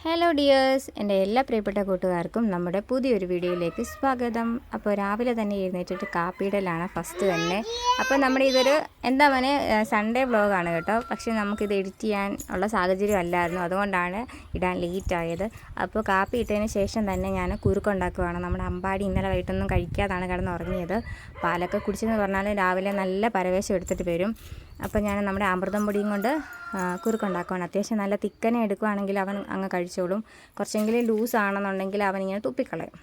Hello dears, എൻ്റെ എല്ലാ പ്രിയപ്പെട്ട കൂട്ടുകാർക്കും നമ്മുടെ പുതിയൊരു വീഡിയോയിലേക്ക് സ്വാഗതം. അപ്പോൾ രാവിലെ തന്നെ എഴുന്നേറ്റിട്ട് കാപ്പിയിടലാണ് ഫസ്റ്റ് തന്നെ. അപ്പോൾ നമ്മുടെ ഇതൊരു സൺഡേ വ്ളോഗാണ് കേട്ടോ. പക്ഷേ നമുക്കിത് എഡിറ്റ് ചെയ്യാൻ ഉള്ള സാഹചര്യം അല്ലായിരുന്നു, അതുകൊണ്ടാണ് ഇടാൻ ലേറ്റായത്. അപ്പോൾ കാപ്പി ഇട്ടതിന് ശേഷം തന്നെ ഞാൻ കുറുക്കുണ്ടാക്കുകയാണ്. നമ്മുടെ അമ്പാടി ഇന്നലെ വൈകിട്ടൊന്നും കഴിക്കാതാണ് കിടന്നുറങ്ങിയത്. പാലൊക്കെ കുടിച്ചെന്ന് പറഞ്ഞാൽ രാവിലെ നല്ല പരവേശം എടുത്തിട്ട് വരും. അപ്പോൾ ഞാൻ നമ്മുടെ അമൃതം പൊടിയും കൊണ്ട് കുറുക്കുണ്ടാക്കുകയാണ്. അത്യാവശ്യം നല്ല തിക്കനെ എടുക്കുകയാണെങ്കിൽ അവൻ അങ്ങ് കഴിച്ചോളും. കുറച്ചെങ്കിലും ലൂസാണെന്നുണ്ടെങ്കിൽ അവനിങ്ങനെ തുപ്പിക്കളയും.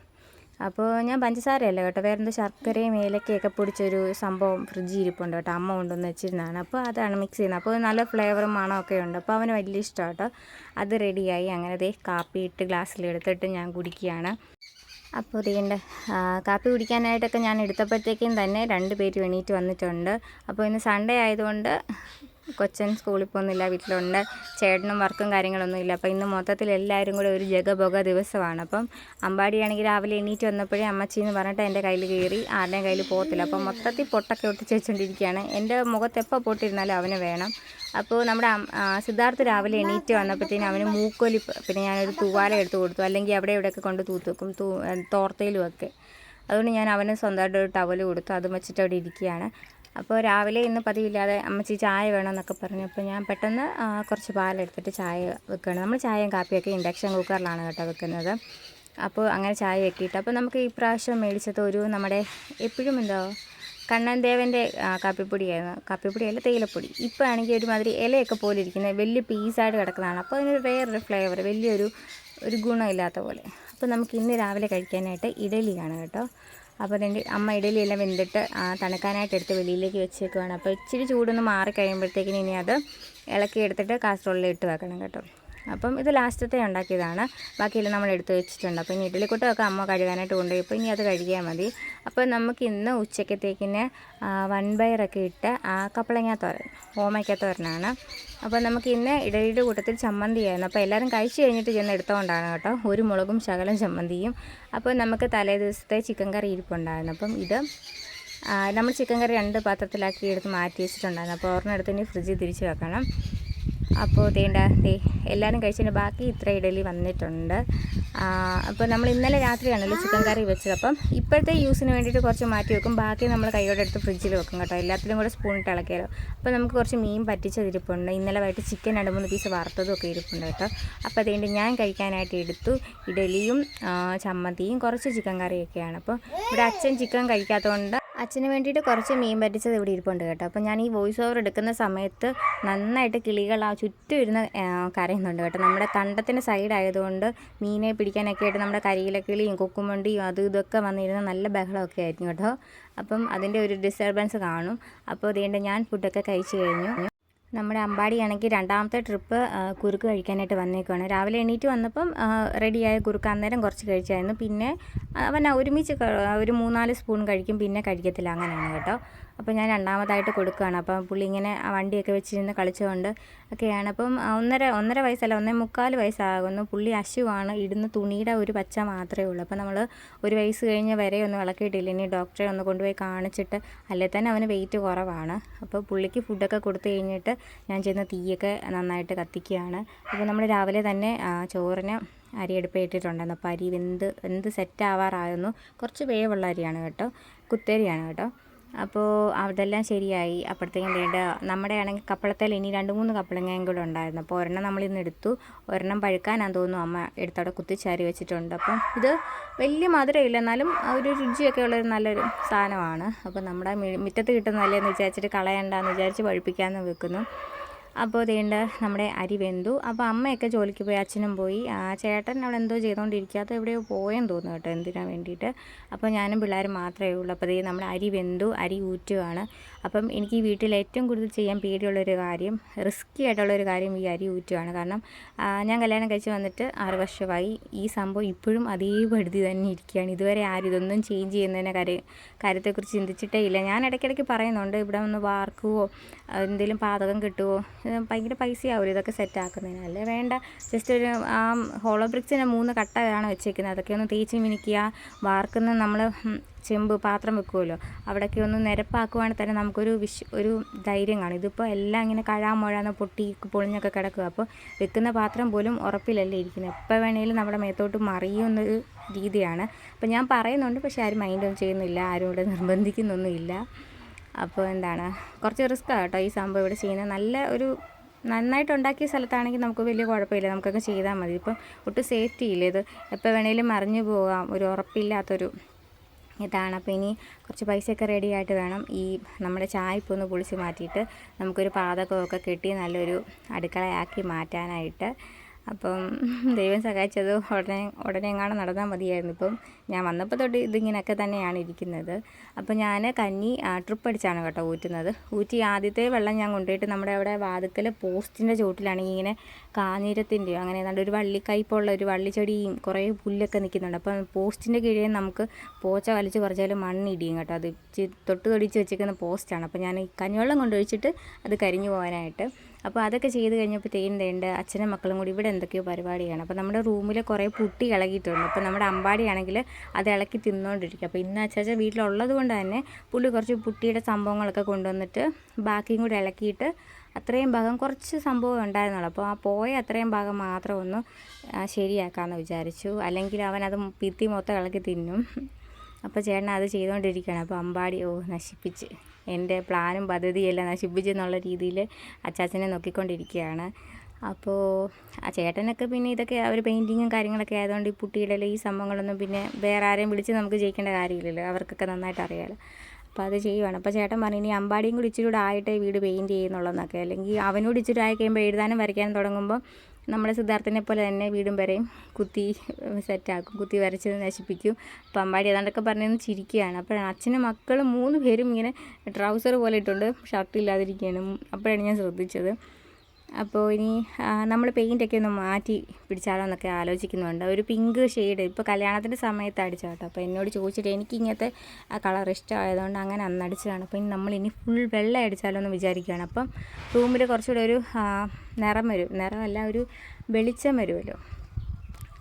അപ്പോൾ ഞാൻ പഞ്ചസാരയല്ല കേട്ടോ, വേറെന്തോ ശർക്കരയും ഏലക്കയൊക്കെ പൊടിച്ചൊരു സംഭവം ഫ്രിഡ്ജിൽ ഇരിപ്പുണ്ട് കേട്ടോ, അമ്മ കൊണ്ടുവന്ന് വെച്ചിരുന്നതാണ്. അപ്പോൾ അതാണ് മിക്സ് ചെയ്യുന്നത്. അപ്പോൾ നല്ല ഫ്ലേവറും മണമൊക്കെ ഉണ്ട്. അപ്പോൾ അവന് വലിയ ഇഷ്ടമാണ് കേട്ടോ. അത് റെഡിയായി. അങ്ങനെ കാപ്പി ഇട്ട് ഗ്ലാസ്സിലെടുത്തിട്ട് ഞാൻ കുടിക്കുകയാണ്. അപ്പോൾ ഇതിൻ്റെ കാപ്പി കുടിക്കാനായിട്ടൊക്കെ ഞാൻ എടുത്തപ്പോഴത്തേക്കും തന്നെ 2 പേര് എണീറ്റ് വന്നിട്ടുണ്ട്. അപ്പോൾ ഇന്ന് സൺഡേ ആയതുകൊണ്ട് കൊച്ചൻ സ്കൂളിൽ പോകുന്നില്ല, വീട്ടിലുണ്ട്. ചേട്ടനും വർക്കും കാര്യങ്ങളൊന്നും ഇല്ല. അപ്പോൾ ഇന്ന് മൊത്തത്തിൽ എല്ലാവരും കൂടെ ഒരു ജഗബൊഗ ദിവസമാണ്. അപ്പം അമ്പാടിയാണെങ്കിൽ രാവിലെ എണീറ്റ് വന്നപ്പോഴേ അമ്മച്ചി എന്ന് പറഞ്ഞിട്ട് എൻ്റെ കയ്യിൽ കയറി, ആരുടെയും കയ്യിൽ പോകത്തില്ല. അപ്പം മൊത്തത്തിൽ പൊട്ടൊക്കെ ഒട്ടിച്ച് വെച്ചുകൊണ്ടിരിക്കുകയാണ്. എൻ്റെ മുഖത്ത് എപ്പോൾ പൊട്ടിരുന്നാലും അവന് വേണം. അപ്പോൾ നമ്മുടെ സിദ്ധാർത്ഥ് രാവിലെ എണീറ്റ് വന്നപ്പോഴത്തേനും അവന് മൂക്കൊലി, പിന്നെ ഞാനൊരു തൂവാല എടുത്ത് കൊടുത്തു, അല്ലെങ്കിൽ അവിടെ ഇവിടെയൊക്കെ കൊണ്ട് തൂത്ത് വെക്കും, തോർത്തയിലും ഒക്കെ. അതുകൊണ്ട് ഞാൻ അവന് സ്വന്തമായിട്ട് ഒരു ടവൽ കൊടുത്തു, അതും വെച്ചിട്ട് അവിടെ ഇരിക്കുകയാണ്. അപ്പോൾ രാവിലെ ഇന്ന് പതിവില്ലാതെ അമ്മച്ചി ചായ വേണമെന്നൊക്കെ പറഞ്ഞു. അപ്പോൾ ഞാൻ പെട്ടെന്ന് കുറച്ച് പാലെടുത്തിട്ട് ചായ വെക്കുകയാണ്. നമ്മൾ ചായയും കാപ്പിയൊക്കെ ഇൻഡക്ഷൻ കുക്കറിലാണ് കേട്ടോ വെക്കുന്നത്. അപ്പോൾ അങ്ങനെ ചായ വെക്കിയിട്ട്, അപ്പോൾ നമുക്ക് ഈ പ്രാവശ്യം മേടിച്ചത് ഒരു നമ്മുടെ എപ്പോഴും കണ്ണൻ ദേവൻ്റെ കാപ്പിപ്പൊടിയായിരുന്നു. കാപ്പിപ്പൊടിയല്ല, തേയിലപ്പൊടി. ഇപ്പോൾ ആണെങ്കിൽ ഒരുമാതിരി ഇലയൊക്കെ പോലെ ഇരിക്കുന്നത്, വലിയ പീസായിട്ട് കിടക്കുന്നതാണ്. അപ്പോൾ അതിനൊരു വേറൊരു ഫ്ലേവർ, വലിയൊരു ഗുണമില്ലാത്ത പോലെ. അപ്പോൾ നമുക്ക് ഇന്ന് രാവിലെ കഴിക്കാനായിട്ട് ഇഡലിയാണ് കേട്ടോ. അപ്പോൾ അതിൻ്റെ അമ്മ ഇഡലിയെല്ലാം വെന്തിട്ട് തണുക്കാനായിട്ട് എടുത്ത് വെളിയിലേക്ക് വെച്ചേക്കുവാണ്. അപ്പോൾ ഇച്ചിരി ചൂടൊന്ന് മാറി കഴിയുമ്പോഴത്തേക്കിന് ഇനി അത് ഇളക്കി എടുത്തിട്ട് കാസറോളിൽ ഇട്ട് വെക്കണം കേട്ടോ. അപ്പം ഇത് ലാസ്റ്റത്തെ ഉണ്ടാക്കിയതാണ്, ബാക്കിയെല്ലാം നമ്മൾ എടുത്ത് വെച്ചിട്ടുണ്ട്. അപ്പോൾ ഇനി ഇഡലിക്കുട്ടമൊക്കെ അമ്മ കഴുകാനായിട്ട് കൊണ്ടുപോയി. ഇപ്പോൾ ഇനി അത് കഴുകിയാൽ മതി. അപ്പോൾ നമുക്ക് ഇന്ന് ഉച്ചക്കത്തേക്കിന് വൻപയറൊക്കെ ഇട്ട് കപ്പളങ്ങ തോരൻ, ഓമയ്ക്ക തോരനാണ്. അപ്പോൾ നമുക്ക് ഇന്ന് ഇഡലിയുടെ കൂട്ടത്തിൽ ചമ്മന്തിയായിരുന്നു. അപ്പോൾ എല്ലാവരും കഴിച്ച് കഴിഞ്ഞിട്ട് ചെന്ന് എടുത്തുകൊണ്ടാണ് കേട്ടോ, ഒരു മുളകും ശകലം ചമ്മന്തിയും. അപ്പോൾ നമുക്ക് തലേ ദിവസത്തെ ചിക്കൻ കറി ഇരിപ്പുണ്ടായിരുന്നു. അപ്പം ഇത് നമ്മൾ ചിക്കൻ കറി 2 പാത്രത്തിലാക്കി എടുത്ത് മാറ്റി വെച്ചിട്ടുണ്ടായിരുന്നു. അപ്പോൾ ഒരെണ്ണെടുത്ത് ഇനി ഫ്രിഡ്ജിൽ തിരിച്ച് വെക്കണം. അപ്പോൾ എല്ലാവരും കഴിച്ചതിന് ബാക്കി ഇത്ര ഇഡലി വന്നിട്ടുണ്ട്. അപ്പോൾ നമ്മൾ ഇന്നലെ രാത്രിയാണല്ലോ ചിക്കൻ കറി വെച്ചത്. അപ്പം ഇപ്പോഴത്തെ യൂസിന് വേണ്ടിയിട്ട് കുറച്ച് മാറ്റി വെക്കും, ബാക്കി നമ്മൾ കൈയോടെ എടുത്ത് ഫ്രിഡ്ജിൽ വെക്കും കേട്ടോ. എല്ലാത്തിലും കൂടെ സ്പൂണിട്ട് ഇളക്കിയാലോ. അപ്പോൾ നമുക്ക് കുറച്ച് മീൻ പറ്റിച്ചതിരിപ്പുണ്ട്, ഇന്നലെ വൈകിട്ട് ചിക്കൻ 2-3 പീസ് വറുത്തതും ഒക്കെ ഇരിപ്പുണ്ട് കേട്ടോ. അപ്പോൾ അതുകൊണ്ട് ഞാൻ കഴിക്കാനായിട്ട് എടുത്തു ഇഡലിയും ചമ്മന്തിയും കുറച്ച് ചിക്കൻ കറിയൊക്കെയാണ്. അപ്പോൾ ഇവിടെ അച്ഛൻ ചിക്കൻ കഴിക്കാത്തതുകൊണ്ട് അച്ഛന് വേണ്ടിയിട്ട് കുറച്ച് മീൻ പറ്റിച്ചത് ഇവിടെ ഇരിപ്പുണ്ട് കേട്ടോ. അപ്പോൾ ഞാൻ ഈ വോയിസ് ഓവർ എടുക്കുന്ന സമയത്ത് നന്നായിട്ട് കിളികൾ ചുറ്റും ഇരുന്ന് കരയുന്നുണ്ട് കേട്ടോ. നമ്മുടെ കണ്ടത്തിൻ്റെ സൈഡായതുകൊണ്ട് മീനെ പിടിക്കാനൊക്കെ ആയിട്ട് നമ്മുടെ കരിയിലെ കിളിയും കൊക്കുമണ്ടിയും ഇതൊക്കെ വന്നിരുന്ന നല്ല ബഹളമൊക്കെ ആയിരിക്കും കേട്ടോ. അപ്പം അതിൻ്റെ ഒരു ഡിസ്റ്റർബൻസ് കാണും. അപ്പോൾ അതുകൊണ്ട് ഞാൻ ഫുഡൊക്കെ കഴിച്ച് കഴിഞ്ഞു. നമ്മുടെ അമ്പാടിയാണെങ്കിൽ 2ാമത്തെ ട്രിപ്പ് കുറുക്ക് കഴിക്കാനായിട്ട് വന്നേക്കുവാണ്. രാവിലെ എണീറ്റ് വന്നപ്പം റെഡിയായ കുറുക്ക് അന്നേരം കുറച്ച് കഴിച്ചായിരുന്നു. പിന്നെ അവൻ ഒരുമിച്ച് ഒരു 3-4 സ്പൂൺ കഴിക്കും, പിന്നെ കഴിക്കത്തില്ല, അങ്ങനെയാണ് കേട്ടോ. അപ്പോൾ ഞാൻ 2ാമതായിട്ട് കൊടുക്കുകയാണ്. അപ്പം പുള്ളി ഇങ്ങനെ വണ്ടിയൊക്കെ വെച്ചിരുന്ന് കളിച്ചുകൊണ്ട് ഒക്കെയാണ്. അപ്പം 1.5 വയസ്സല്ല, 1.25 വയസ്സാകുന്നു. പുള്ളി അശുവാണ്, ഇടുന്ന തുണിയുടെ ഒരു പച്ച മാത്രമേ ഉള്ളൂ. അപ്പോൾ നമ്മൾ 1 വയസ്സ് കഴിഞ്ഞ് വരെ ഒന്നും ഇളക്കിയിട്ടില്ല. ഇനി ഡോക്ടറെ ഒന്ന് കൊണ്ടുപോയി കാണിച്ചിട്ട്, അല്ലേ തന്നെ അവന് വെയിറ്റ് കുറവാണ്. അപ്പോൾ പുള്ളിക്ക് ഫുഡൊക്കെ കൊടുത്തു കഴിഞ്ഞിട്ട് ഞാൻ ചെന്ന് തീയൊക്കെ നന്നായിട്ട് കത്തിക്കുകയാണ്. അപ്പോൾ നമ്മൾ രാവിലെ തന്നെ ചോറിന് അരി അടുപ്പിട്ടിട്ടുണ്ടായിരുന്നു. അപ്പോൾ അരി വെന്ത് സെറ്റാവാറായിരുന്നു. കുറച്ച് വേവുള്ള അരിയാണ് കേട്ടോ, കുത്തരിയാണ് കേട്ടോ. അപ്പോൾ അതെല്ലാം ശരിയായി. അപ്പോഴത്തേക്കും നമ്മുടെ ആണെങ്കിൽ കപ്പളത്തേൽ ഇനി 2-3 കപ്പളങ്ങയും കൂടെ ഉണ്ടായിരുന്നു. അപ്പോൾ ഒരെണ്ണം നമ്മളിന്ന് എടുത്തു, ഒരെണ്ണം പഴുക്കാനാന്ന് തോന്നുന്നു അമ്മ എടുത്തവിടെ കുത്തിച്ചാരി വെച്ചിട്ടുണ്ട്. അപ്പം ഇത് വലിയ മധുരമില്ല, എന്നാലും ഒരു രുചിയൊക്കെ ഉള്ളൊരു നല്ലൊരു സാധനമാണ്. അപ്പോൾ നമ്മുടെ മുറ്റത്ത് കിട്ടുന്നതല്ലേന്ന് വിചാരിച്ചിട്ട് കളയണ്ടെന്ന് വിചാരിച്ച് പഴുപ്പിക്കാമെന്ന് വെക്കുന്നു. അപ്പോൾ നമ്മുടെ അരി വെന്തു. അപ്പോൾ അമ്മയൊക്കെ ജോലിക്ക് പോയി, അച്ഛനും പോയി. ചേട്ടൻ അവിടെ എന്തോ ചെയ്തുകൊണ്ടിരിക്കുക, അത് എവിടെയോ പോയെന്ന് തോന്നുന്നു കേട്ടോ, എന്തിനാണ് വേണ്ടിയിട്ട്. അപ്പോൾ ഞാനും പിള്ളേരും മാത്രമേ ഉള്ളൂ. അപ്പോൾ നമ്മുടെ അരി വെന്തു, അരി ഊറ്റുകയാണ്. അപ്പം എനിക്ക് ഈ വീട്ടിൽ ഏറ്റവും കൂടുതൽ ചെയ്യാൻ പേടിയുള്ളൊരു കാര്യം, റിസ്ക്കി ആയിട്ടുള്ളൊരു കാര്യം ഈ അരി ഊറ്റുകയാണ്. കാരണം ഞാൻ കല്യാണം കഴിച്ച് വന്നിട്ട് 6 വർഷമായി. ഈ സംഭവം ഇപ്പോഴും അതേപടി തന്നെ ഇരിക്കുകയാണ്. ഇതുവരെ ആരും ഇതൊന്നും ചേഞ്ച് ചെയ്യുന്നതിനെ കാര്യത്തെക്കുറിച്ച് ചിന്തിച്ചിട്ടേ ഇല്ല. ഞാൻ ഇടയ്ക്കിടയ്ക്ക് പറയുന്നുണ്ട്, ഇവിടെ ഒന്ന് വാർക്കുവോ എന്തെങ്കിലും പാതകം കിട്ടുമോ, ഭയങ്കര പൈസയാവില്ല ഇതൊക്കെ സെറ്റാക്കുന്നതിന്. അല്ലേ വേണ്ട, ജസ്റ്റ് ഒരു ഹോളോ ബ്രിക്സിൻ്റെ 3 കട്ടയാണ് വെച്ചേക്കുന്നത്, അതൊക്കെ ഒന്ന് തേച്ച് മിനുക്കുക. വാർക്കുന്ന നമ്മൾ ചെമ്പ് പാത്രം വെക്കുമല്ലോ, അവിടെയൊക്കെ ഒന്ന് നിരപ്പാക്കുവാണെങ്കിൽ തന്നെ നമുക്കൊരു ഒരു ധൈര്യം കാണും. ഇതിപ്പോൾ എല്ലാം ഇങ്ങനെ കഴാമൊഴാന്ന് പൊട്ടി പൊളിഞ്ഞൊക്കെ കിടക്കുക. അപ്പോൾ വെക്കുന്ന പാത്രം പോലും ഉറപ്പിലല്ലേ ഇരിക്കുന്നത്, എപ്പോൾ വേണേലും നമ്മുടെ മേത്തോട്ട് മറിയുന്നൊരു രീതിയാണ്. അപ്പോൾ ഞാൻ പറയുന്നുണ്ട്, പക്ഷേ ആരും മൈൻഡൊന്നും ചെയ്യുന്നില്ല, ആരും ഇവിടെ നിർബന്ധിക്കുന്നൊന്നുമില്ല. അപ്പോൾ കുറച്ച് റിസ്ക്കാണ് കേട്ടോ ഈ സംഭവം ഇവിടെ ചെയ്യുന്നത്. നന്നായിട്ട് ഉണ്ടാക്കിയ സ്ഥലത്താണെങ്കിൽ നമുക്ക് വലിയ കുഴപ്പമില്ല, നമുക്കൊക്കെ ചെയ്താൽ മതി. ഇപ്പം ഒട്ടും സേഫ്റ്റി ഇല്ല, ഇത് എപ്പോൾ വേണേലും മറിഞ്ഞു പോകാം, ഒരു ഉറപ്പില്ലാത്തൊരു ഇതാണ്. അപ്പോൾ ഇനി കുറച്ച് പൈസയൊക്കെ റെഡി ആയിട്ട് വേണം ഈ നമ്മുടെ ചായപ്പ് ഒന്ന് പൊളിച്ച് മാറ്റിയിട്ട് നമുക്കൊരു പാതകമൊക്കെ കെട്ടി നല്ലൊരു അടുക്കളയാക്കി മാറ്റാനായിട്ട്. അപ്പം ദൈവം സഹായിച്ചത് ഉടനെ എങ്ങാനും നടന്നാൽ മതിയായിരുന്നു. ഇപ്പം ഞാൻ വന്നപ്പോൾ തൊട്ട് ഇതിങ്ങനെയൊക്കെ തന്നെയാണ് ഇരിക്കുന്നത്. അപ്പോൾ ഞാൻ കഞ്ഞി ട്രിപ്പ് അടിച്ചാണ് കേട്ടോ ഊറ്റുന്നത്. ഊറ്റി ആദ്യത്തെ വെള്ളം ഞാൻ കൊണ്ടുപോയിട്ട് നമ്മുടെ അവിടെ വാതുക്കൽ പോസ്റ്റിൻ്റെ ചോട്ടിലാണെങ്കിൽ ഇങ്ങനെ കാഞ്ഞിരത്തിൻ്റെയോ അങ്ങനെ ഏതാണ്ട് ഒരു വള്ളിക്കൈപ്പുള്ള ഒരു വള്ളിച്ചെടിയും കുറേ പുല്ലൊക്കെ നിൽക്കുന്നുണ്ട്. അപ്പം പോസ്റ്റിൻ്റെ കീഴേ നമുക്ക് പോച്ച വലിച്ച് കുറച്ചാലും മണ്ണിടിയും കേട്ടോ. അത് തൊട്ട് തൊടിച്ച് വെച്ചിരിക്കുന്ന പോസ്റ്റാണ്. അപ്പോൾ ഞാൻ ഈ കഞ്ഞിവെള്ളം കൊണ്ടൊഴിച്ചിട്ട് അത് കരിഞ്ഞു പോകാനായിട്ട്. അപ്പോൾ അതൊക്കെ ചെയ്ത് കഴിഞ്ഞപ്പോൾ അച്ഛനും മക്കളും കൂടി ഇവിടെ എന്തൊക്കെയോ പരിപാടിയാണ്. അപ്പോൾ നമ്മുടെ റൂമിൽ കുറേ പുട്ടി ഇളകിയിട്ടുണ്ട്. അപ്പോൾ നമ്മുടെ അമ്പാടിയാണെങ്കിൽ അത് ഇളക്കി തിന്നുകൊണ്ടിരിക്കും. അപ്പോൾ ഇന്ന് അച്ചാച്ച വീട്ടിലുള്ളത് കൊണ്ട് തന്നെ പുള്ളി കുറച്ച് പുട്ടിയുടെ സംഭവങ്ങളൊക്കെ കൊണ്ടുവന്നിട്ട് ബാക്കിയും കൂടി ഇളക്കിയിട്ട് അത്രയും ഭാഗം കുറച്ച് സംഭവം ഉണ്ടായിരുന്നുള്ളൂ. അപ്പോൾ ആ പോയ അത്രയും ഭാഗം മാത്രം ഒന്ന് ശരിയാക്കാമെന്ന് വിചാരിച്ചു, അല്ലെങ്കിൽ അവനത് പിത്തി മൊത്തം ഇളക്കി തിന്നും. അപ്പോൾ ചേട്ടൻ അത് ചെയ്തുകൊണ്ടിരിക്കുകയാണ്. അപ്പോൾ അമ്പാടി നശിപ്പിച്ച്, എൻ്റെ പ്ലാനും പദ്ധതിയെല്ലാം നശിപ്പിച്ചെന്നുള്ള രീതിയിൽ അച്ചാച്ചനെ നോക്കിക്കൊണ്ടിരിക്കുകയാണ്. അപ്പോൾ ആ ചേട്ടനൊക്കെ പിന്നെ ഇതൊക്കെ അവർ പെയിൻറ്റിങ്ങും കാര്യങ്ങളൊക്കെ ആയതുകൊണ്ട് ഈ പുട്ടിയിടൽ ഈ സംഭവങ്ങളൊന്നും പിന്നെ വേറെ ആരെയും വിളിച്ച് നമുക്ക് ജയിക്കേണ്ട കാര്യമില്ലല്ലോ, അവർക്കൊക്കെ നന്നായിട്ട് അറിയാമല്ലോ. അപ്പോൾ അത് ചെയ്യുവാണ്. അപ്പോൾ ചേട്ടൻ പറഞ്ഞു ഇനി അമ്പാടിയും കൂടി ഇച്ചിരി കൂടെ ആയിട്ടേ വീട് പെയിൻറ്റ് ചെയ്യുന്നുള്ളതെന്നൊക്കെ, അല്ലെങ്കിൽ അവനോട് ഇച്ചിരി ആയി കഴിയുമ്പോൾ എഴുതാനും വരയ്ക്കാനും തുടങ്ങുമ്പോൾ നമ്മുടെ സിദ്ധാർത്ഥനെ പോലെ തന്നെ വീടും വരെയും കുത്തി സെറ്റാക്കും, കുത്തി വരച്ച് നശിപ്പിക്കും. അപ്പോൾ അമ്പാടി ഏതാണ്ടൊക്കെ പറഞ്ഞൊന്ന് ചിരിക്കുകയാണ്. അപ്പോൾ അച്ഛനും മക്കളും 3 പേരും ഇങ്ങനെ ട്രൗസർ പോലെ ഇട്ടുണ്ട്, ഷർട്ടില്ലാതിരിക്കുകയാണ്. അപ്പോഴാണ് ഞാൻ ശ്രദ്ധിച്ചത്. അപ്പോൾ ഇനി നമ്മൾ പെയിൻറ്റൊക്കെ ഒന്ന് മാറ്റി പിടിച്ചാലോ എന്നൊക്കെ ആലോചിക്കുന്നുണ്ട്. ഒരു പിങ്ക് ഷെയ്ഡ് ഇപ്പോൾ കല്യാണത്തിൻ്റെ സമയത്ത് അടിച്ചാൽ കേട്ടോ. അപ്പോൾ എന്നോട് ചോദിച്ചിട്ട് എനിക്ക് ഇങ്ങനത്തെ കളർ ഇഷ്ടമായതുകൊണ്ട് അങ്ങനെ അന്നടിച്ചതാണ്. അപ്പോൾ ഇനി നമ്മളിനി ഫുൾ വെള്ള അടിച്ചാലോ എന്ന് വിചാരിക്കുകയാണ്. അപ്പം റൂമിൽ കുറച്ചുകൂടെ ഒരു നിറമല്ല ഒരു വെളിച്ചം വരുമല്ലോ.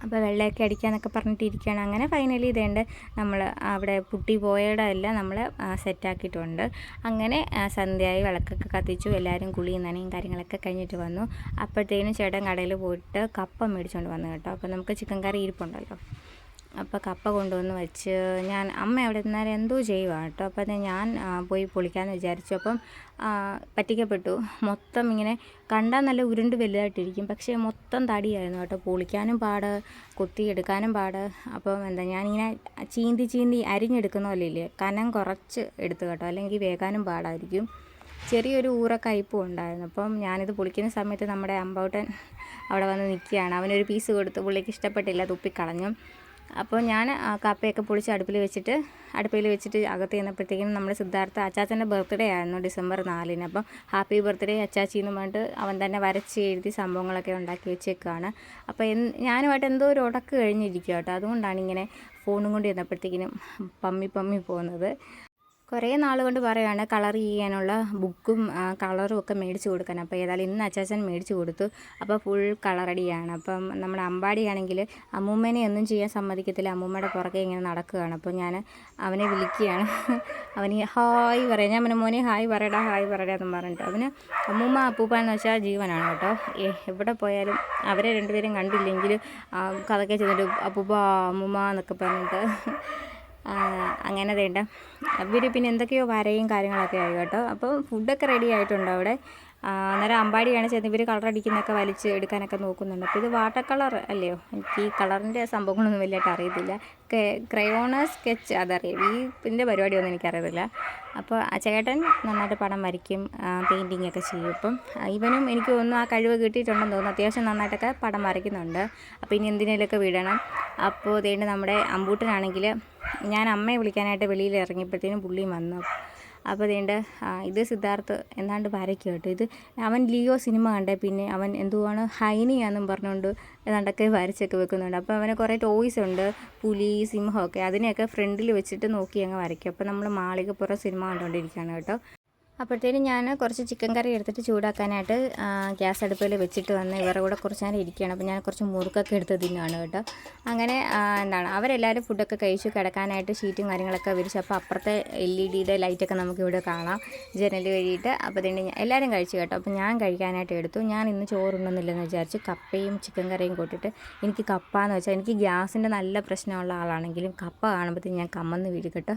അപ്പോൾ വെള്ളയൊക്കെ അടിക്കാമെന്നൊക്കെ പറഞ്ഞിട്ടിരിക്കുകയാണ്. അങ്ങനെ ഫൈനലി ഇതേണ്ട നമ്മൾ അവിടെ പുട്ടി പോയടമെല്ലാം നമ്മൾ സെറ്റാക്കിയിട്ടുണ്ട്. അങ്ങനെ സന്ധ്യയായി, വിളക്കൊക്കെ കത്തിച്ചു, എല്ലാവരും കുളിയും നനയും കാര്യങ്ങളൊക്കെ കഴിഞ്ഞിട്ട് വന്നു. അപ്പോഴത്തേനും ചേട്ടൻ കടയിൽ പോയിട്ട് കപ്പ മേടിച്ചുകൊണ്ട് വന്നു കേട്ടോ. അപ്പോൾ നമുക്ക് ചിക്കൻ കറി ഇരിപ്പുണ്ടല്ലോ, അപ്പോൾ കപ്പ കൊണ്ടുവന്ന് വെച്ച് അമ്മ അവിടെ നിന്നാൽ എന്തോ ചെയ്യുവാണ് കേട്ടോ. അപ്പോൾ അത് ഞാൻ പോയി പൊളിക്കാമെന്ന് വിചാരിച്ചു. അപ്പം പറ്റിക്കപ്പെട്ടു. മൊത്തം ഇങ്ങനെ കണ്ടാൽ നല്ല ഉരുണ്ട് വലുതായിട്ടിരിക്കും, പക്ഷേ മൊത്തം തടിയായിരുന്നു കേട്ടോ. പൊളിക്കാനും പാട്, കൊത്തിയെടുക്കാനും പാട്. അപ്പം ഞാനിങ്ങനെ ചീന്തി അരിഞ്ഞെടുക്കുന്ന പോലെ ഇല്ലേ, കനം കുറച്ച് എടുത്തു കേട്ടോ, അല്ലെങ്കിൽ വേകാനും പാടായിരിക്കും. ചെറിയൊരു കയ്പും ഉണ്ടായിരുന്നു. അപ്പം ഞാനിത് പൊളിക്കുന്ന സമയത്ത് നമ്മുടെ അമ്പൗട്ടൻ അവിടെ വന്ന് നിൽക്കുകയാണ്. അവനൊരു പീസ് കൊടുത്തു, പുള്ളിക്ക് ഇഷ്ടപ്പെട്ടില്ല, തുപ്പിക്കളഞ്ഞു. അപ്പോൾ ഞാൻ കപ്പയൊക്കെ പൊളിച്ച് അടുപ്പിൽ വെച്ചിട്ട് അകത്ത് ചെന്നപ്പോഴത്തേക്കും നമ്മുടെ സിദ്ധാർത്ഥ അച്ചാച്ചൻ്റെ ബർത്ത്ഡേ ആയിരുന്നു ഡിസംബർ 4-ന്. അപ്പം ഹാപ്പി ബർത്ത്ഡേ അച്ചാച്ചി എന്ന് പറഞ്ഞിട്ട് അവൻ തന്നെ വരച്ച് എഴുതി സംഭവങ്ങളൊക്കെ ഉണ്ടാക്കി വെച്ചേക്കാണ്. അപ്പോൾ ഞാനുമായിട്ട് എന്തോ ഒരു ഉടക്ക് കഴിഞ്ഞിരിക്കുക കേട്ടോ. അതുകൊണ്ടാണ് ഇങ്ങനെ ഫോണും കൊണ്ട് ചെന്നപ്പോഴത്തേക്കിനും പമ്മി പോകുന്നത്. കുറേ നാൾ കൊണ്ട് പറയുകയാണ് കളർ ചെയ്യാനുള്ള ബുക്കും കളറും ഒക്കെ മേടിച്ച് കൊടുക്കാൻ. അപ്പോൾ ഏതായാലും ഇന്ന് അച്ചാച്ചൻ മേടിച്ച് കൊടുത്തു. അപ്പോൾ ഫുൾ കളറടിയാണ്. അപ്പം നമ്മുടെ അമ്പാടിയാണെങ്കിൽ അമ്മൂമ്മേനെ ഒന്നും ചെയ്യാൻ സമ്മതിക്കത്തില്ല, അമ്മൂമ്മയുടെ പുറകെ ഇങ്ങനെ നടക്കുകയാണ്. അപ്പോൾ ഞാൻ അവനെ വിളിക്കുകയാണ്. അവന് ഹായ് പറയാം. ഞാൻ പിന്നെ മോനെ ഹായ് പറയടാ എന്ന് പറഞ്ഞിട്ട് അവന് അമ്മൂമ്മ അപ്പൂപ്പാന്ന് വെച്ചാൽ ജീവനാണ് കേട്ടോ. എവിടെ പോയാലും അവരെ രണ്ടുപേരും കണ്ടില്ലെങ്കിൽ കഥക്കെ ചെന്നിട്ട് അപ്പൂപ്പ അമ്മൂമ്മ എന്നൊക്കെ പറഞ്ഞിട്ട് അങ്ങനെ വേണ്ട. ഇവർ പിന്നെ എന്തൊക്കെയോ വരയും കാര്യങ്ങളൊക്കെ ആയി കേട്ടോ. അപ്പോൾ ഫുഡൊക്കെ റെഡി ആയിട്ടുണ്ട് അവിടെ. അന്നേരം അമ്പാടിയാണ് ചെന്ന് ഇവർ കളർ അടിക്കുന്നതൊക്കെ വലിച്ച് എടുക്കാനൊക്കെ നോക്കുന്നുണ്ട്. അപ്പോൾ ഇത് വാട്ടർ കളർ അല്ലയോ, എനിക്ക് ഈ കളറിൻ്റെ സംഭവങ്ങളൊന്നും വലിയായിട്ട് അറിയത്തില്ല. ക്രയോണ് സ്കെച്ച് അതറിയാം, ഇതിൻ്റെ പരിപാടിയൊന്നും എനിക്കറിയത്തില്ല. അപ്പോൾ ആ ചേട്ടൻ നന്നായിട്ട് പടം വരയ്ക്കും, പെയിൻറ്റിങ് ഒക്കെ ചെയ്യും. അപ്പം ഇവനും എനിക്ക് തോന്നുന്നു ആ കഴിവ് കിട്ടിയിട്ടുണ്ടെന്ന് തോന്നുന്നു, അത്യാവശ്യം നന്നായിട്ടൊക്കെ പടം വരയ്ക്കുന്നുണ്ട്. അപ്പോൾ ഇനി എന്തിനേലൊക്കെ വിടണം. അപ്പോൾ ഇതേണ്ട് നമ്മുടെ അമ്പൂട്ടനാണെങ്കിൽ ഞാൻ അമ്മയെ വിളിക്കാനായിട്ട് വെളിയിൽ ഇറങ്ങിയപ്പോഴത്തേനും പുള്ളിയും വന്നു. അപ്പോൾ ഇത് സിദ്ധാർത്ഥ് എന്താണ്ട് വരയ്ക്കും കേട്ടോ. ഇത് അവൻ ലിയോ സിനിമ കണ്ടേ പിന്നെ അവൻ എന്തുവാണ് ഹൈനിയാന്നും പറഞ്ഞുകൊണ്ട് ഏതാണ്ടൊക്കെ വരച്ചൊക്കെ വെക്കുന്നുണ്ട്. അപ്പോൾ അവന് കുറേ ടോയ്സ് ഉണ്ട്, പുലി സിംഹമൊക്കെ, അതിനെയൊക്കെ ഫ്രണ്ടിൽ വെച്ചിട്ട് നോക്കി അങ്ങ് വരയ്ക്കും. അപ്പോൾ നമ്മൾ മാളികപ്പുറം സിനിമ കണ്ടുകൊണ്ടിരിക്കുകയാണ് കേട്ടോ. അപ്പോഴത്തേനും ഞാൻ കുറച്ച് ചിക്കൻ കറി എടുത്തിട്ട് ചൂടാക്കാനായിട്ട് ഗ്യാസ് അടുപ്പിൽ വെച്ചിട്ട് വന്ന് ഇവരുടെ കൂടെ കുറച്ച് നേരം ഇരിക്കുകയാണ്. അപ്പോൾ ഞാൻ കുറച്ച് മുറുക്കൊക്കെ എടുത്ത് തിന്നാണ് കേട്ടോ. അങ്ങനെ അവരെല്ലാവരും ഫുഡൊക്കെ കഴിച്ചു കിടക്കാനായിട്ട് ഷീറ്റും കാര്യങ്ങളൊക്കെ വിരിച്ചു. അപ്പോൾ അപ്പുറത്തെ LED ലൈറ്റൊക്കെ നമുക്കിവിടെ കാണാം ജനൽ വഴിയിട്ട്. അപ്പോൾ തന്നെ എല്ലാവരും കഴിച്ചു കേട്ടോ. അപ്പോൾ ഞാൻ കഴിക്കാനായിട്ട് എടുത്തു. ഞാൻ ഇന്ന് ചോറുണ്ടെന്നില്ലെന്ന് വിചാരിച്ചു കപ്പയും ചിക്കൻ കറിയും കൂട്ടിയിട്ട്. എനിക്ക് കപ്പ എന്ന് വെച്ചാൽ എനിക്ക് ഗ്യാസിൻ്റെ നല്ല പ്രശ്നമുള്ള ആളാണെങ്കിലും കപ്പ കാണുമ്പോഴത്തേക്കും ഞാൻ കമ്മന്ന് വീഴും കേട്ടോ.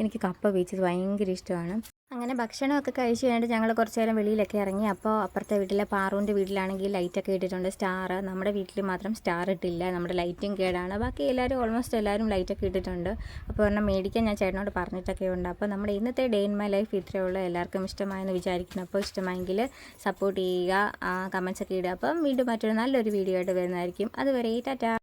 എനിക്ക് കപ്പ വേവിച്ചത് ഭയങ്കര ഇഷ്ടമാണ്. അങ്ങനെ ഭക്ഷണമൊക്കെ കഴിച്ച് കഴിഞ്ഞിട്ട് ഞങ്ങൾ കുറച്ച് നേരം വെളിയിലൊക്കെ ഇറങ്ങി. അപ്പോൾ അപ്പുറത്തെ വീട്ടിലെ പാറുവിൻ്റെ വീട്ടിലാണെങ്കിൽ ലൈറ്റൊക്കെ ഇട്ടിട്ടുണ്ട്, സ്റ്റാർ. നമ്മുടെ വീട്ടിൽ മാത്രം സ്റ്റാർ ഇട്ടില്ല, നമ്മുടെ ലൈറ്റും കേടാണ്. ബാക്കി എല്ലാവരും ഓൾമോസ്റ്റ് എല്ലാവരും ലൈറ്റൊക്കെ ഇട്ടിട്ടുണ്ട്. അപ്പോൾ ഒരെണ്ണം മേടിക്കാൻ ഞാൻ ചേട്ടനോട് പറഞ്ഞിട്ടൊക്കെ ഉണ്ട്. അപ്പോൾ നമ്മുടെ ഇന്നത്തെ ഡേ ഇൻ മൈ ലൈഫ് ഇത്രയേ ഉള്ളൂ. എല്ലാവർക്കും ഇഷ്ടമായെന്ന് വിചാരിക്കുന്നു. അപ്പോൾ ഇഷ്ടമായെങ്കിൽ സപ്പോർട്ട് ചെയ്യുക, കമൻസൊക്കെ ഇടുക. അപ്പം വീണ്ടും മറ്റൊരു നല്ലൊരു വീഡിയോ ആയിട്ട് വരുന്നതായിരിക്കും. അതുവരെ ടാറ്റാ.